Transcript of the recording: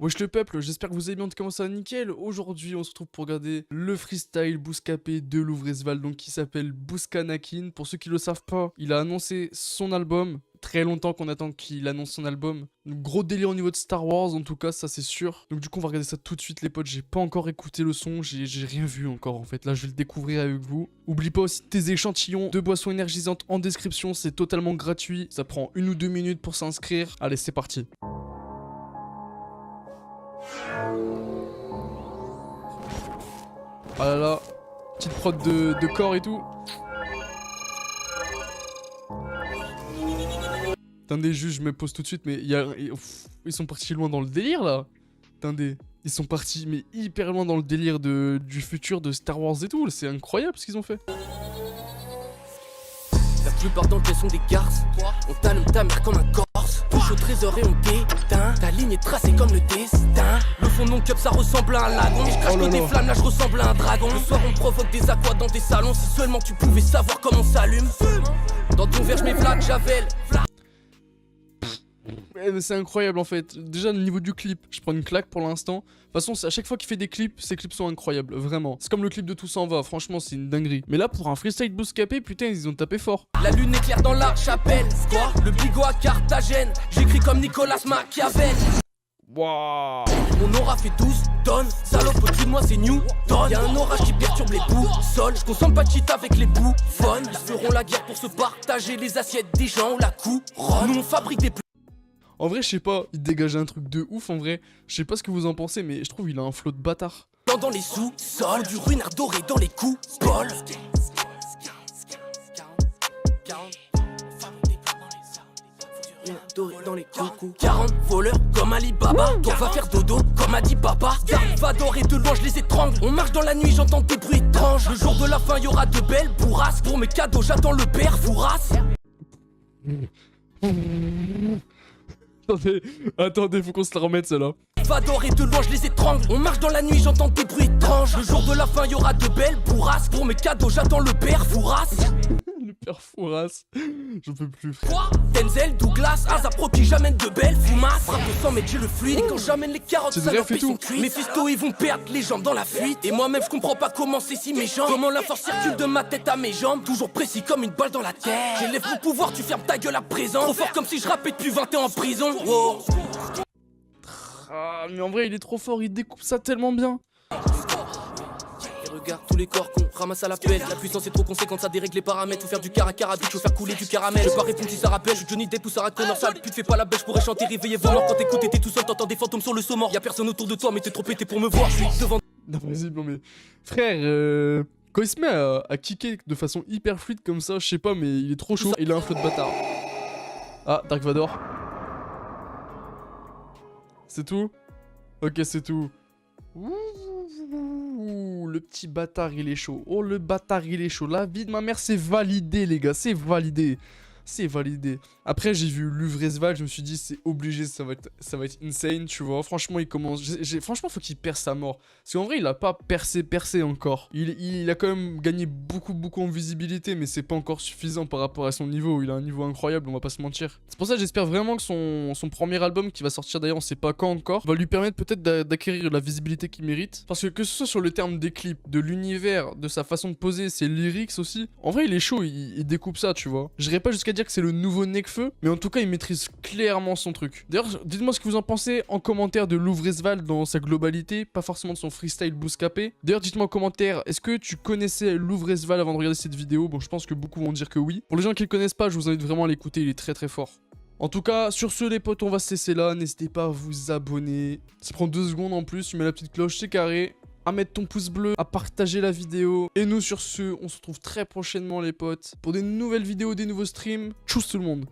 Wesh le peuple, j'espère que vous allez bien, comment ça va nickel. Aujourd'hui on se retrouve pour regarder le freestyle Bouscapé de Louvrezval, donc qui s'appelle Bouscanakin. Pour ceux qui le savent pas, il a annoncé son album, très longtemps qu'on attend qu'il annonce son album. Gros délire au niveau de Star Wars en tout cas, ça c'est sûr. Donc du coup on va regarder ça tout de suite les potes, j'ai pas encore écouté le son, j'ai rien vu encore en fait. Là je vais le découvrir avec vous. Oublie pas aussi tes échantillons de boissons énergisantes en description, c'est totalement gratuit. Ça prend 1 ou 2 minutes pour s'inscrire. Allez c'est parti. Ah là là, petite prod de corps et tout. Attendez, juste, je me pose tout de suite, mais ils sont partis loin dans le délire là. Attendez, ils sont partis mais hyper loin dans le délire du futur de Star Wars et tout. C'est incroyable ce qu'ils ont fait. La plupart d'entre elles sont des garces. On t'allume ta mère comme un corse. Touche au trésor et on t'éteint. Ta ligne est tracée comme le destin. Le fond de mon cup ça ressemble à un lagon. Et je crache que des flammes, là je ressemble à un dragon. Le soir on provoque des aquas dans tes salons. Si seulement tu pouvais savoir comment on s'allume. Dans ton verre je mets Vlad Javel. Mais c'est incroyable en fait. Déjà au niveau du clip, je prends une claque pour l'instant. De toute façon, à chaque fois qu'il fait des clips, ces clips sont incroyables, vraiment. C'est comme le clip de Tout s'en va, franchement c'est une dinguerie. Mais là pour un freestyle Bouscapé, putain ils ont tapé fort. La lune éclaire dans la chapelle. Quoi? Le bigot à Carthagène. J'écris comme Nicolas Machiavel. Waouh. Mon aura fait 12 tonnes. Salope au-dessus de moi c'est Newton. Y'a un orage qui perturbe les boussoles. Je consomme pas de cheat avec les bouffonnes. Ils feront la guerre pour se partager les assiettes des gens ou la couronne. Nous on fabrique des En vrai, je sais pas, il dégage un truc de ouf en vrai. Je sais pas ce que vous en pensez, mais je trouve il a un flow de bâtard. dans les sous-sols. Du ruinard doré dans les coupoles. Doré dans les coucous. 40 voleurs comme Alibaba. Toi va faire dodo comme a dit papa. Va dorer de loin je les étrangle. On marche dans la nuit j'entends des bruits étranges. Le jour de la fin y'aura de belles bourrasques. Pour mes cadeaux j'attends le père Fouras. Attendez, faut qu'on se la remette celle-là. Va dorer de loin je les étrangle. On marche dans la nuit j'entends des bruits étranges. Le jour de la fin y'aura de belles bourrasques. Pour mes cadeaux j'attends le père Fouras. Le père Fouras. J'en peux plus frère. Quoi? Denzel, Douglas, Azapro qui j'amène de belles fumasses. Frappe de sang mais j'ai le fluide. Et quand j'amène les carottes ça leur fait son cuit. Mes fistos ils vont perdre les jambes dans la fuite. Et moi-même je comprends pas comment c'est si méchant. Comment la force circule de ma tête à mes jambes. Toujours précis comme une balle dans la tête. J'élève mon pouvoir, tu fermes ta gueule à présent. Trop fort comme si je rappais depuis 20 ans en prison. Wow. Ah mais en vrai il est trop fort, il découpe ça tellement bien. Regarde tous les corps qu'on ramasse à la pelle. La puissance est trop conséquente, ça dérègle les paramètres. Faut faire du car à car, faut faire couler du caramel. Je pas répondre si ça rappelle, je suis Johnny Depp ou Sarah Connor. Sale pute, fais pas la bêche, pourrais chanter, réveiller vos morts. Quand t'écoutes, t'es tout seul, t'entends des fantômes sur le saumon. Y'a personne autour de toi, mais t'es trop pété pour me voir. Je suis devant. Non vas-y, non mais... Frère, quand il se met à kicker de façon hyper fluide comme ça, je sais pas, mais il est trop chaud. Il a un flow de bâtard. Ah, Dark Vador. C'est tout? Ok, c'est tout. Ouh, le petit bâtard il est chaud. Oh le bâtard il est chaud. La vie de ma mère c'est validé les gars, c'est validé. C'est validé. Après j'ai vu Louvrezval, je me suis dit c'est obligé, ça va être insane, tu vois. Franchement il commence, franchement faut qu'il perce sa mort. Parce qu'en vrai il a pas percé encore. Il a quand même gagné beaucoup en visibilité, mais c'est pas encore suffisant par rapport à son niveau. Il a un niveau incroyable, on va pas se mentir. C'est pour ça que j'espère vraiment que son premier album qui va sortir d'ailleurs on sait pas quand encore, va lui permettre peut-être d'acquérir la visibilité qu'il mérite. Parce que ce soit sur le terme des clips, de l'univers, de sa façon de poser, ses lyrics aussi, en vrai il est chaud, il découpe ça tu vois. J'irai pas jusqu'à dire que c'est le nouveau Nekfeu, mais en tout cas il maîtrise clairement son truc. D'ailleurs dites-moi ce que vous en pensez en commentaire de Louvrezval dans sa globalité, pas forcément de son freestyle Bouscapé. D'ailleurs dites-moi en commentaire, est-ce que tu connaissais Louvrezval avant de regarder cette vidéo? Bon je pense que beaucoup vont dire que oui. Pour les gens qui le connaissent pas, je vous invite vraiment à l'écouter, il est très fort. En tout cas, sur ce les potes, on va se laisser là, n'hésitez pas à vous abonner. Ça prend 2 secondes en plus, tu mets la petite cloche, c'est carré. À mettre ton pouce bleu, à partager la vidéo. Et nous sur ce, on se retrouve très prochainement les potes pour des nouvelles vidéos, des nouveaux streams. Tchuss tout le monde.